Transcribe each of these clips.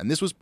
and this was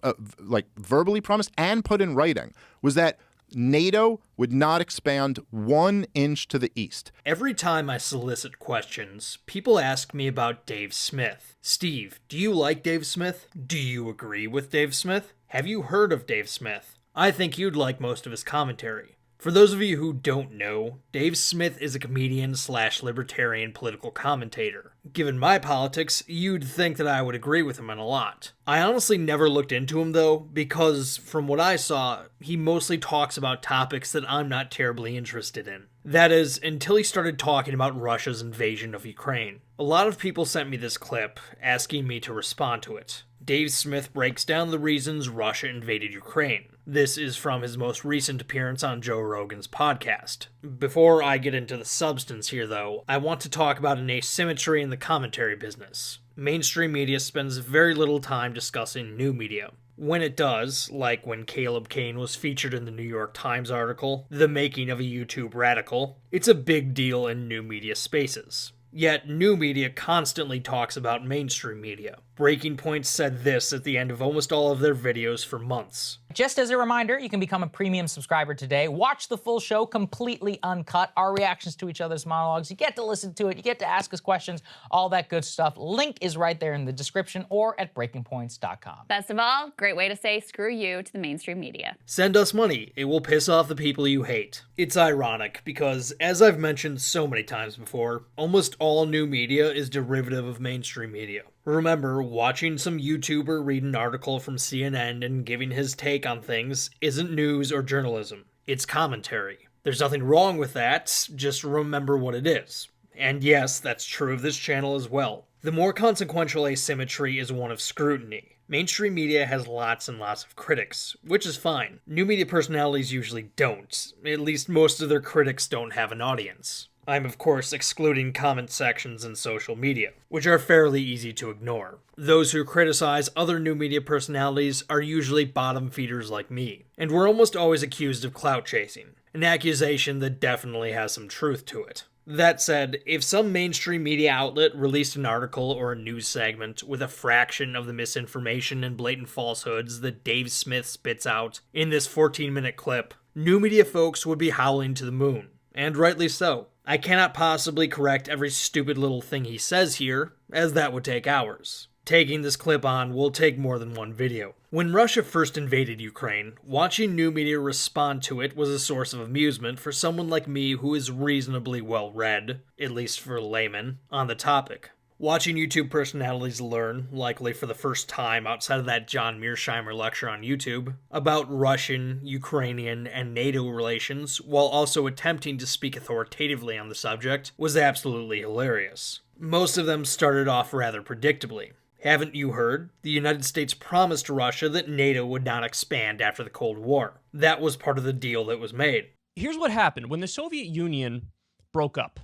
verbally promised and put in writing, was that NATO would not expand 1 inch to the east. Every time I solicit questions, people ask me about Dave Smith. Steve, do you like Dave Smith? Do you agree with Dave Smith? Have you heard of Dave Smith? I think you'd like most of his commentary. For those of you who don't know, Dave Smith is a comedian/libertarian political commentator. Given my politics, you'd think that I would agree with him on a lot. I honestly never looked into him though, because from what I saw, he mostly talks about topics that I'm not terribly interested in. That is, until he started talking about Russia's invasion of Ukraine. A lot of people sent me this clip, asking me to respond to it. Dave Smith breaks down the reasons Russia invaded Ukraine. This is from his most recent appearance on Joe Rogan's podcast. Before I get into the substance here, though, I want to talk about an asymmetry in the commentary business. Mainstream media spends very little time discussing new media. When it does, like when Caleb Kane was featured in the New York Times article, The Making of a YouTube Radical, it's a big deal in new media spaces. Yet, new media constantly talks about mainstream media. Breaking Point said this at the end of almost all of their videos for months. Just as a reminder, you can become a premium subscriber today. Watch the full show completely uncut, our reactions to each other's monologues. You get to listen to it, you get to ask us questions, all that good stuff. Link is right there in the description or at breakingpoints.com. Best of all, great way to say screw you to the mainstream media. Send us money. It will piss off the people you hate. It's ironic because, as I've mentioned so many times before, almost all new media is derivative of mainstream media. Remember, watching some YouTuber read an article from CNN and giving his take on things isn't news or journalism. It's commentary. There's nothing wrong with that, just remember what it is. And yes, that's true of this channel as well. The more consequential asymmetry is one of scrutiny. Mainstream media has lots and lots of critics, which is fine. New media personalities usually don't. At least most of their critics don't have an audience. I'm of course excluding comment sections in social media, which are fairly easy to ignore. Those who criticize other new media personalities are usually bottom feeders like me, and we're almost always accused of clout chasing, an accusation that definitely has some truth to it. That said, if some mainstream media outlet released an article or a news segment with a fraction of the misinformation and blatant falsehoods that Dave Smith spits out in this 14-minute clip, new media folks would be howling to the moon, and rightly so. I cannot possibly correct every stupid little thing he says here, as that would take hours. Taking this clip on will take more than one video. When Russia first invaded Ukraine, watching new media respond to it was a source of amusement for someone like me who is reasonably well read, at least for a layman, on the topic. Watching YouTube personalities learn, likely for the first time outside of that John Mearsheimer lecture on YouTube, about Russian, Ukrainian, and NATO relations, while also attempting to speak authoritatively on the subject, was absolutely hilarious. Most of them started off rather predictably. Haven't you heard? The United States promised Russia that NATO would not expand after the Cold War. That was part of the deal that was made. Here's what happened. When the Soviet Union broke up,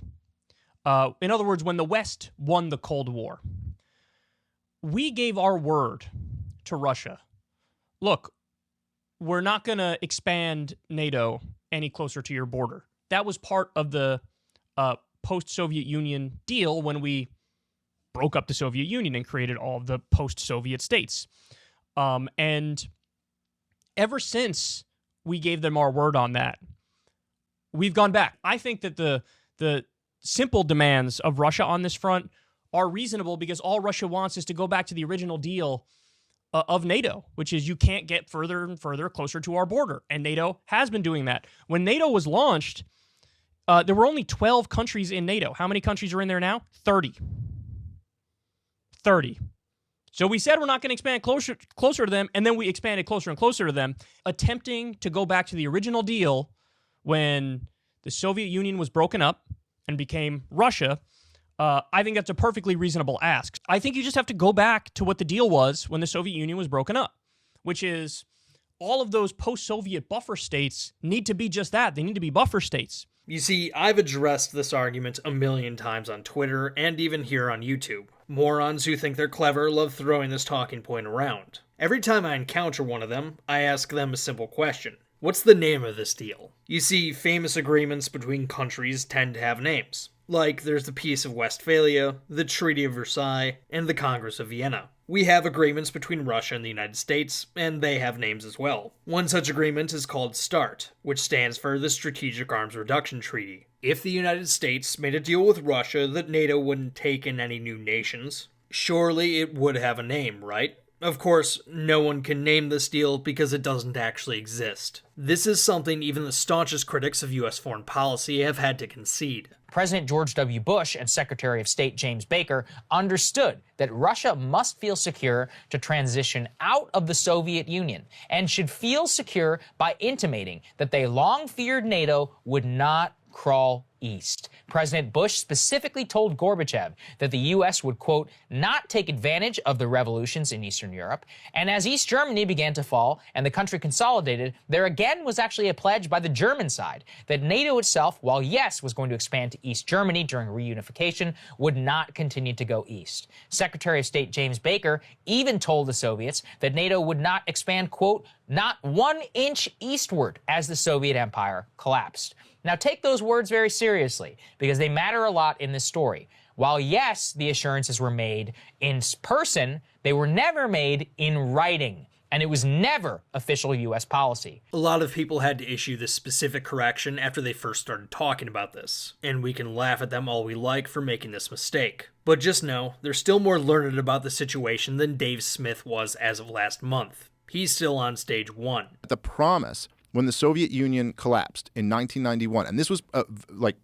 in other words, when the West won the Cold War, we gave our word to Russia. Look, we're not going to expand NATO any closer to your border. That was part of the post-Soviet Union deal when we broke up the Soviet Union and created all of the post-Soviet states. And ever since we gave them our word on that, we've gone back. I think that the simple demands of Russia on this front are reasonable because all Russia wants is to go back to the original deal of NATO, which is you can't get further and further closer to our border. And NATO has been doing that. When NATO was launched, there were only 12 countries in NATO. How many countries are in there now? 30. 30. So we said we're not going to expand closer to them, and then we expanded closer and closer to them, attempting to go back to the original deal when the Soviet Union was broken up and became Russia. I think that's a perfectly reasonable ask. I think you just have to go back to what the deal was when the Soviet Union was broken up, which is all of those post-Soviet buffer states need to be just that. They need to be buffer states. You see, I've addressed this argument a million times on Twitter and even here on YouTube. Morons who think they're clever love throwing this talking point around. Every time I encounter one of them, I ask them a simple question. What's the name of this deal? You see, famous agreements between countries tend to have names. Like, there's the Peace of Westphalia, the Treaty of Versailles, and the Congress of Vienna. We have agreements between Russia and the United States, and they have names as well. One such agreement is called START, which stands for the Strategic Arms Reduction Treaty. If the United States made a deal with Russia that NATO wouldn't take in any new nations, surely it would have a name, right? Of course, no one can name this deal because it doesn't actually exist. This is something even the staunchest critics of U.S. foreign policy have had to concede. President George W. Bush and Secretary of State James Baker understood that Russia must feel secure to transition out of the Soviet Union and should feel secure by intimating that they long feared NATO would not crawl east. President Bush specifically told Gorbachev that the U.S. would, quote, not take advantage of the revolutions in Eastern Europe. And as East Germany began to fall and the country consolidated, there again was actually a pledge by the German side that NATO itself, while yes, was going to expand to East Germany during reunification, would not continue to go east. Secretary of State James Baker even told the Soviets that NATO would not expand, quote, not 1 inch eastward as the Soviet Empire collapsed. Now take those words very seriously because they matter a lot in this story. While yes, the assurances were made in person, they were never made in writing. And it was never official U.S. policy. A lot of people had to issue this specific correction after they first started talking about this, and we can laugh at them all we like for making this mistake. But just know, they're still more learned about the situation than Dave Smith was as of last month. He's still on stage 1. The promise when the Soviet Union collapsed in 1991, and this was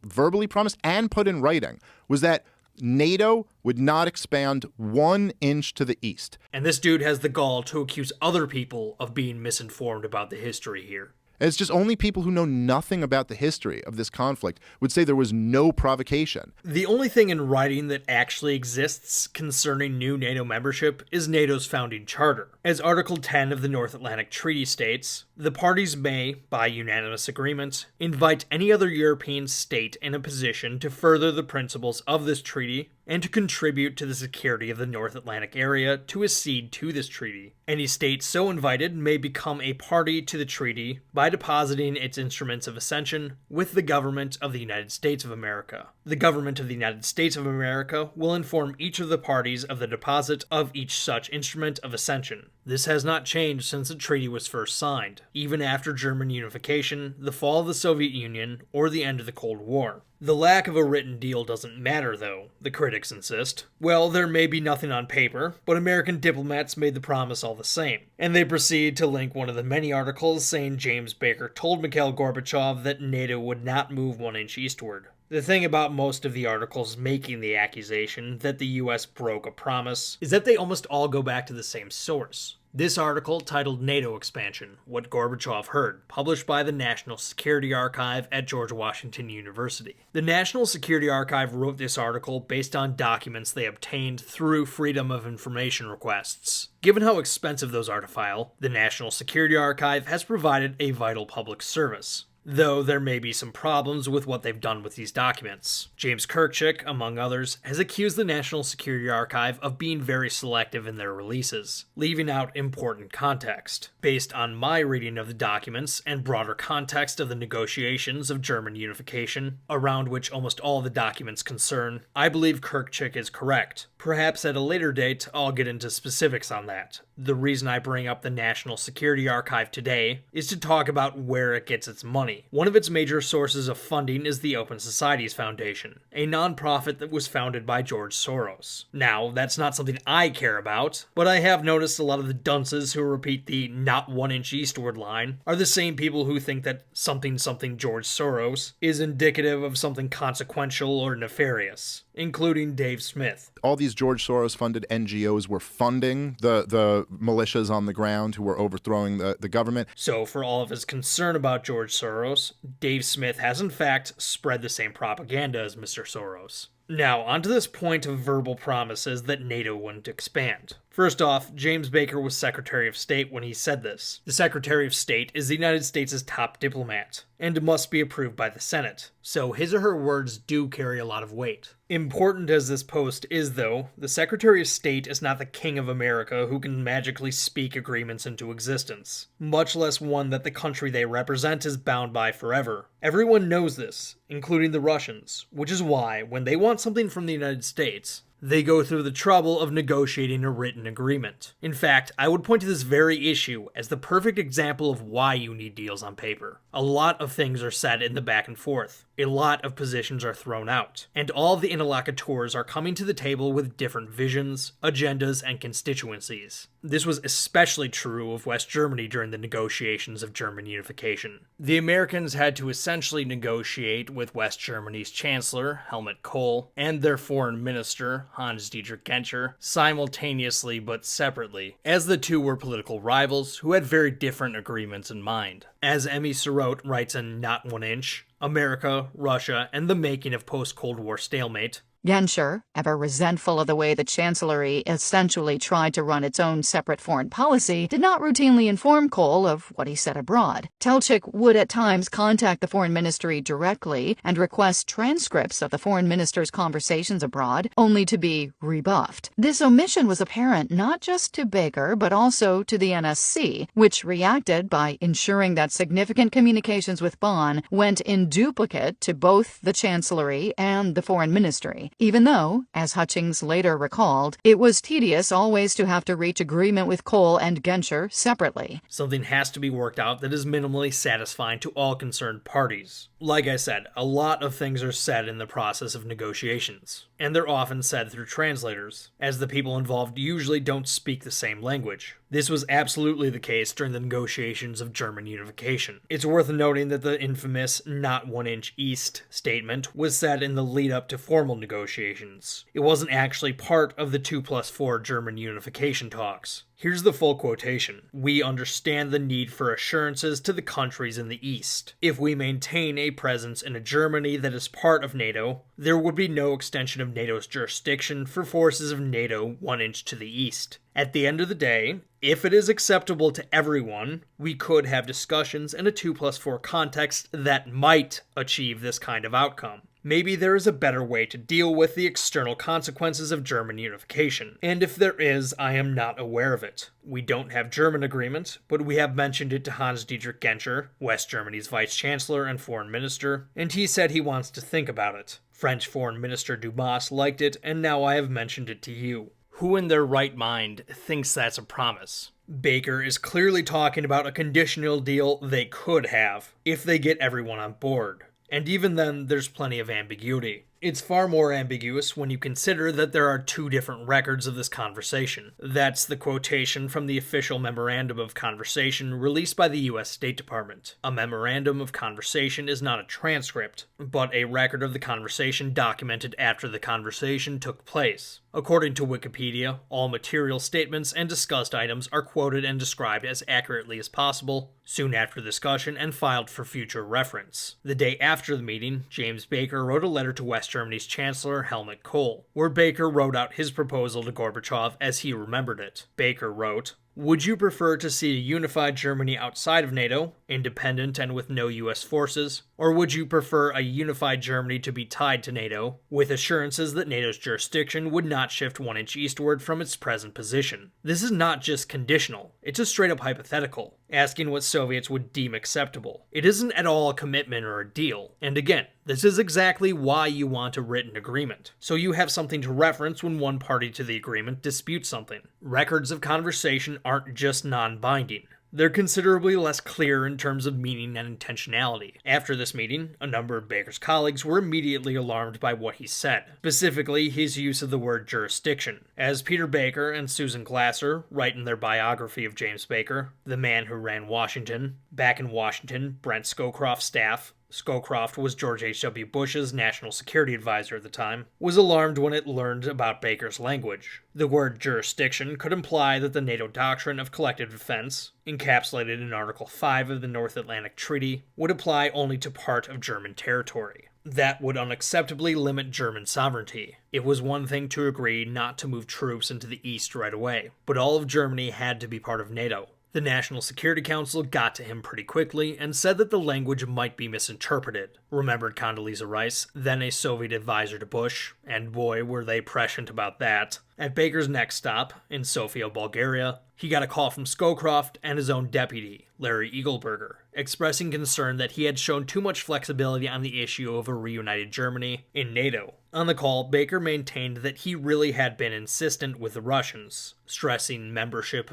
verbally promised and put in writing, was that NATO would not expand 1 inch to the east. And this dude has the gall to accuse other people of being misinformed about the history here. It's just only people who know nothing about the history of this conflict would say there was no provocation. The only thing in writing that actually exists concerning new NATO membership is NATO's founding charter. As Article 10 of the North Atlantic Treaty states, the parties may, by unanimous agreement, invite any other European state in a position to further the principles of this treaty and to contribute to the security of the North Atlantic area to accede to this treaty. Any state so invited may become a party to the treaty by depositing its instruments of accession with the government of the United States of America. The government of the United States of America will inform each of the parties of the deposit of each such instrument of accession. This has not changed since the treaty was first signed, even after German unification, the fall of the Soviet Union, or the end of the Cold War. The lack of a written deal doesn't matter, though, the critics insist. Well, there may be nothing on paper, but American diplomats made the promise all the same. And they proceed to link one of the many articles saying James Baker told Mikhail Gorbachev that NATO would not move 1 inch eastward. The thing about most of the articles making the accusation that the US broke a promise is that they almost all go back to the same source. This article, titled NATO Expansion, What Gorbachev Heard, published by the National Security Archive at George Washington University. The National Security Archive wrote this article based on documents they obtained through Freedom of Information requests. Given how expensive those are to file, the National Security Archive has provided a vital public service. Though there may be some problems with what they've done with these documents. James Kirkchick, among others, has accused the National Security Archive of being very selective in their releases, leaving out important context. Based on my reading of the documents and broader context of the negotiations of German unification, around which almost all the documents concern, I believe Kirkchick is correct. Perhaps at a later date, I'll get into specifics on that. The reason I bring up the National Security Archive today is to talk about where it gets its money. One of its major sources of funding is the Open Societies Foundation, a nonprofit that was founded by George Soros. Now, that's not something I care about, but I have noticed a lot of the dunces who repeat the not 1 inch eastward line are the same people who think that something George Soros is indicative of something consequential or nefarious, including Dave Smith. All these George Soros-funded NGOs were funding the militias on the ground who were overthrowing the government. So for all of his concern about George Soros, Dave Smith has in fact spread the same propaganda as Mr. Soros. Now, onto this point of verbal promises that NATO wouldn't expand. First off, James Baker was Secretary of State when he said this. The Secretary of State is the United States' top diplomat, and must be approved by the Senate, so his or her words do carry a lot of weight. Important as this post is, though, the Secretary of State is not the King of America who can magically speak agreements into existence, much less one that the country they represent is bound by forever. Everyone knows this, including the Russians, which is why, when they want something from the United States, They go through the trouble of negotiating a written agreement. In fact, I would point to this very issue as the perfect example of why you need deals on paper. A lot of things are said in the back and forth. A lot of positions are thrown out. And all the interlocutors are coming to the table with different visions, agendas, and constituencies. This was especially true of West Germany during the negotiations of German unification. The Americans had to essentially negotiate with West Germany's Chancellor, Helmut Kohl, and their foreign minister, Hans-Dietrich Genscher, simultaneously but separately, as the two were political rivals who had very different agreements in mind. As Emmy Serote writes in Not One Inch, America, Russia, and the Making of Post-Cold War Stalemate, Genscher, ever resentful of the way the Chancellery essentially tried to run its own separate foreign policy, did not routinely inform Kohl of what he said abroad. Telchik would at times contact the foreign ministry directly and request transcripts of the foreign minister's conversations abroad, only to be rebuffed. This omission was apparent not just to Baker, but also to the NSC, which reacted by ensuring that significant communications with Bonn went in duplicate to both the Chancellery and the foreign ministry. Even though, as Hutchings later recalled, it was tedious always to have to reach agreement with Kohl and Genscher separately. Something has to be worked out that is minimally satisfying to all concerned parties. Like I said, a lot of things are said in the process of negotiations, and they're often said through translators, as the people involved usually don't speak the same language. This was absolutely the case during the negotiations of German unification. It's worth noting that the infamous "not 1 inch east" statement was said in the lead-up to formal negotiations. It wasn't actually part of the 2+4 German unification talks. Here's the full quotation. "We understand the need for assurances to the countries in the East. If we maintain a presence in a Germany that is part of NATO, there would be no extension of NATO's jurisdiction for forces of NATO 1 inch to the east. At the end of the day, if it is acceptable to everyone, we could have discussions in a 2+4 context that might achieve this kind of outcome. Maybe there is a better way to deal with the external consequences of German unification, and if there is, I am not aware of it. We don't have German agreement, but we have mentioned it to Hans-Dietrich Genscher, West Germany's vice-chancellor and foreign minister, and he said he wants to think about it. French Foreign Minister Dumas liked it, and now I have mentioned it to you. Who in their right mind thinks that's a promise? Baker is clearly talking about a conditional deal they could have, if they get everyone on board. And even then, there's plenty of ambiguity. It's far more ambiguous when you consider that there are two different records of this conversation. That's the quotation from the official Memorandum of Conversation released by the U.S. State Department. A Memorandum of Conversation is not a transcript, but a record of the conversation documented after the conversation took place. According to Wikipedia, all material statements and discussed items are quoted and described as accurately as possible, soon after discussion and filed for future reference. The day after the meeting, James Baker wrote a letter to West Germany's Chancellor Helmut Kohl, where Baker wrote out his proposal to Gorbachev as he remembered it. Baker wrote, "Would you prefer to see a unified Germany outside of NATO, independent and with no U.S. forces, or would you prefer a unified Germany to be tied to NATO, with assurances that NATO's jurisdiction would not shift 1 inch eastward from its present position?" This is not just conditional, it's a straight-up hypothetical, asking what Soviets would deem acceptable. It isn't at all a commitment or a deal, and again, this is exactly why you want a written agreement, so you have something to reference when one party to the agreement disputes something. Records of conversation aren't just non-binding. They're considerably less clear in terms of meaning and intentionality. After this meeting, a number of Baker's colleagues were immediately alarmed by what he said, specifically his use of the word jurisdiction. As Peter Baker and Susan Glasser write in their biography of James Baker, the man who ran Washington, back in Washington, Brent Scowcroft's staff, Scowcroft was George H.W. Bush's national security advisor at the time, was alarmed when it learned about Baker's language. The word jurisdiction could imply that the NATO doctrine of collective defense, encapsulated in Article 5 of the North Atlantic Treaty, would apply only to part of German territory. That would unacceptably limit German sovereignty. It was one thing to agree not to move troops into the east right away, but all of Germany had to be part of NATO. The National Security Council got to him pretty quickly and said that the language might be misinterpreted, remembered Condoleezza Rice, then a Soviet advisor to Bush, and boy were they prescient about that. At Baker's next stop, in Sofia, Bulgaria, he got a call from Scowcroft and his own deputy, Larry Eagleberger, expressing concern that he had shown too much flexibility on the issue of a reunited Germany in NATO. On the call, Baker maintained that he really had been insistent with the Russians, stressing membership,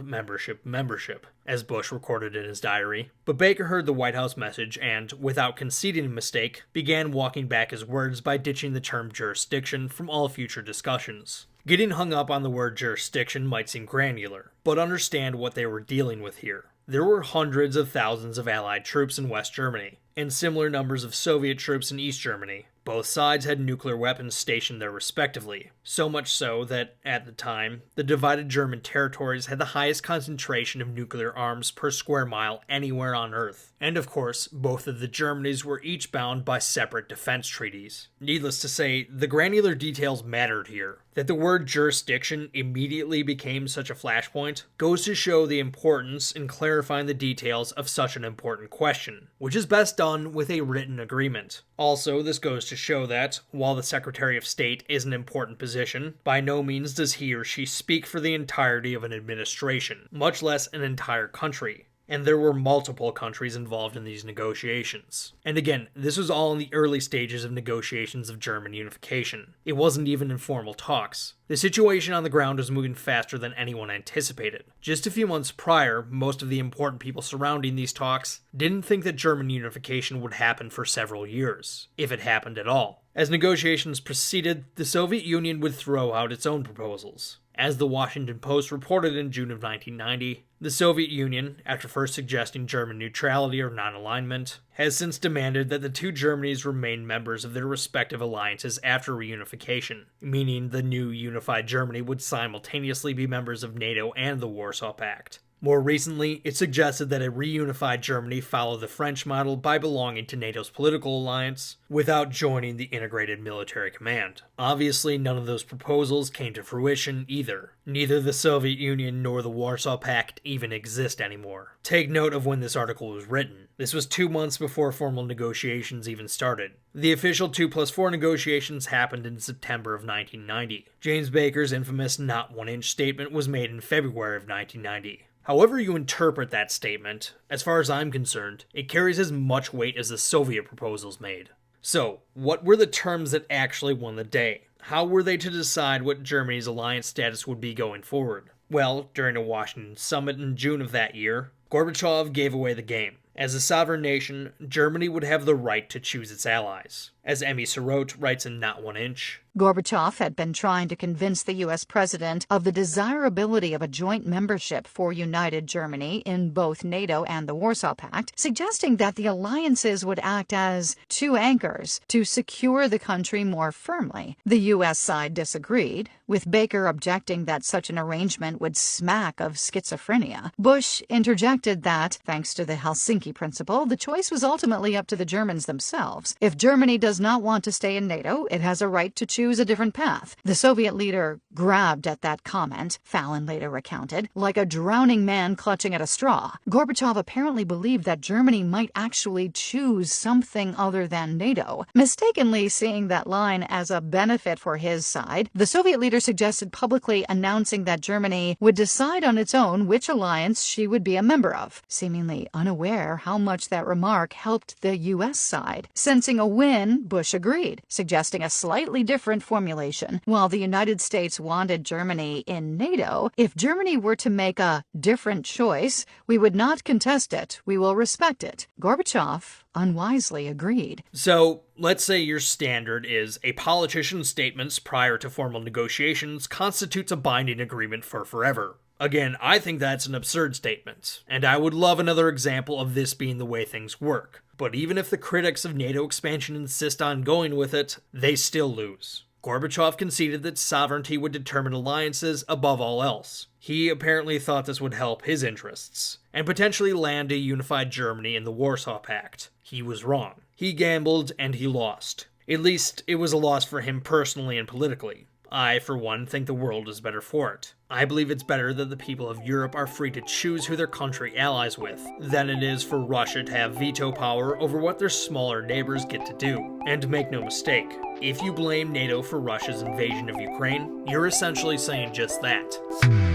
as Bush recorded in his diary. But Baker heard the White House message and, without conceding a mistake, began walking back his words by ditching the term jurisdiction from all future discussions. Getting hung up on the word jurisdiction might seem granular, but understand what they were dealing with here. There were hundreds of thousands of Allied troops in West Germany, and similar numbers of Soviet troops in East Germany. Both sides had nuclear weapons stationed there respectively, so much so that, at the time, the divided German territories had the highest concentration of nuclear arms per square mile anywhere on Earth. And of course, both of the Germanys were each bound by separate defense treaties. Needless to say, the granular details mattered here. That the word jurisdiction immediately became such a flashpoint goes to show the importance in clarifying the details of such an important question, which is best done with a written agreement. Also, this goes to show that, while the Secretary of State is an important position, by no means does he or she speak for the entirety of an administration, much less an entire country. And there were multiple countries involved in these negotiations. And again, this was all in the early stages of negotiations of German unification. It wasn't even informal talks. The situation on the ground was moving faster than anyone anticipated. Just a few months prior, most of the important people surrounding these talks didn't think that German unification would happen for several years, if it happened at all. As negotiations proceeded, the Soviet Union would throw out its own proposals. As the Washington Post reported in June of 1990, the Soviet Union, after first suggesting German neutrality or non-alignment, has since demanded that the two Germanys remain members of their respective alliances after reunification, meaning the new unified Germany would simultaneously be members of NATO and the Warsaw Pact. More recently, it suggested that a reunified Germany follow the French model by belonging to NATO's political alliance without joining the integrated military command. Obviously, none of those proposals came to fruition either. Neither the Soviet Union nor the Warsaw Pact even exist anymore. Take note of when this article was written. This was 2 months before formal negotiations even started. The official 2+4 negotiations happened in September of 1990. James Baker's infamous not 1 inch statement was made in February of 1990. However you interpret that statement, as far as I'm concerned, it carries as much weight as the Soviet proposals made. So, what were the terms that actually won the day? How were they to decide what Germany's alliance status would be going forward? Well, during a Washington summit in June of that year, Gorbachev gave away the game. As a sovereign nation, Germany would have the right to choose its allies. As Emmy Sarot writes in Not 1 Inch, Gorbachev had been trying to convince the U.S. president of the desirability of a joint membership for united Germany in both NATO and the Warsaw Pact, suggesting that the alliances would act as two anchors to secure the country more firmly. The U.S. side disagreed, with Baker objecting that such an arrangement would smack of schizophrenia. Bush interjected that, thanks to the Helsinki Principle, the choice was ultimately up to the Germans themselves. If Germany does not want to stay in NATO, it has a right to choose a different path. The Soviet leader grabbed at that comment, Fallon later recounted, like a drowning man clutching at a straw. Gorbachev apparently believed that Germany might actually choose something other than NATO. Mistakenly seeing that line as a benefit for his side, the Soviet leader suggested publicly announcing that Germany would decide on its own which alliance she would be a member of, seemingly unaware how much that remark helped the U.S. side. Sensing a win, Bush agreed, suggesting a slightly different formulation. While the United States wanted Germany in NATO, if Germany were to make a different choice, we would not contest it. We will respect it. Gorbachev unwisely agreed. So, let's say your standard is a politician's statements prior to formal negotiations constitutes a binding agreement for forever. Again, I think that's an absurd statement, and I would love another example of this being the way things work. But even if the critics of NATO expansion insist on going with it, they still lose. Gorbachev conceded that sovereignty would determine alliances above all else. He apparently thought this would help his interests, and potentially land a unified Germany in the Warsaw Pact. He was wrong. He gambled and he lost. At least, it was a loss for him personally and politically. I, for one, think the world is better for it. I believe it's better that the people of Europe are free to choose who their country allies with than it is for Russia to have veto power over what their smaller neighbors get to do. And make no mistake, if you blame NATO for Russia's invasion of Ukraine, you're essentially saying just that.